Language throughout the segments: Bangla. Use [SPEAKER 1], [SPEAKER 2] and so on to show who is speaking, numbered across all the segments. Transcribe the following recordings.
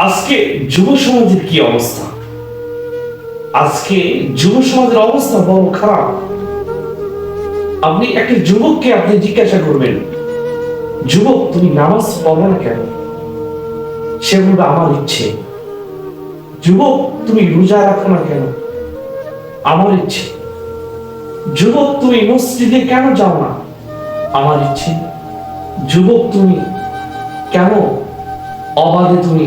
[SPEAKER 1] আজকে যুব সমাজের কি অবস্থা? আজকে যুব সমাজের অবস্থা বড় খারাপ। আপনি একটা যুবককে আপনি জিজ্ঞাসা করবেন, যুবক তুমি নামাজ পড়ো না কেন? সে বলবে আমার ইচ্ছে। যুবক তুমি রোজা রাখো না কেন? আমার ইচ্ছে। যুবক তুমি মসজিদে কেন যাও না? আমার ইচ্ছে। যুবক তুমি কেন অবাধে তুমি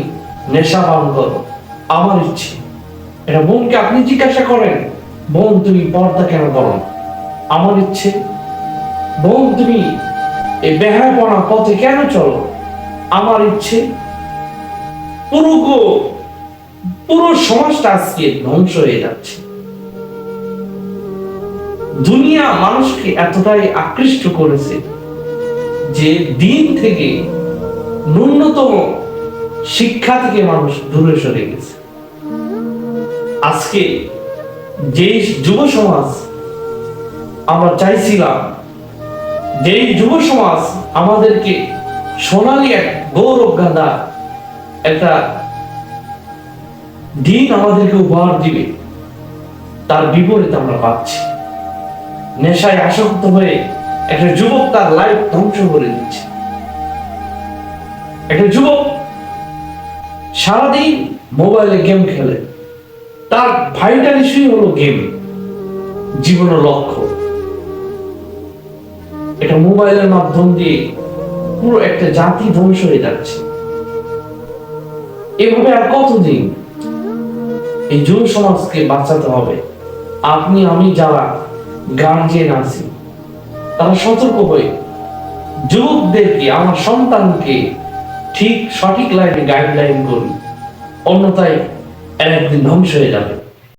[SPEAKER 1] নেশা পান করো? আমার ইচ্ছে। এটা বোনকে আপনি জিজ্ঞাসা করেন, বোন তুমি পর্দা কেন করো? আমার ইচ্ছে। বোন তুমি এই বেহায়াপনা পথে কেন চলো? আমার ইচ্ছে। পুরো পুরো সমাজটা আজকে ধ্বংস হয়ে যাচ্ছে। দুনিয়া মানুষকে এতটাই আকৃষ্ট করেছে যে দিন থেকে ন্যূনতম শিক্ষা থেকে মানুষ দূরে সরে গেছে। আজকে যে যুব সমাজ আমরা চাইছিলাম, যে যুব সমাজ আমাদেরকে সোনালী এক গৌরব গাঁদা একটা দিন আমাদেরকে উপহার দিবে, তার বিপরীত আমরা পাচ্ছি। নেশায় আসক্ত হয়ে একটা যুবক তার লাইফ ধ্বংস করে দিচ্ছে। একটা যুবক সারাদিন মোবাইলে গেম খেলে, তার ভাইটাল ইস্যুই হলো গেম, জীবনের লক্ষ্য। এটা মোবাইলের মাধ্যম দিয়ে পুরো একটা জাতি ধ্বংস হয়ে যাচ্ছে। এভাবে আর কতদিন এই যুব সমাজকে বাঁচাতে হবে? আপনি আমি যারা গার্জিয়ান আছি তারা সতর্ক হয়ে যুবকদেরকে, আমার সন্তানকে ঠিক সঠিক লাইনে গাইডলাইন করুন, অন্যথায় একদিন ধ্বংস হয়ে যাবে।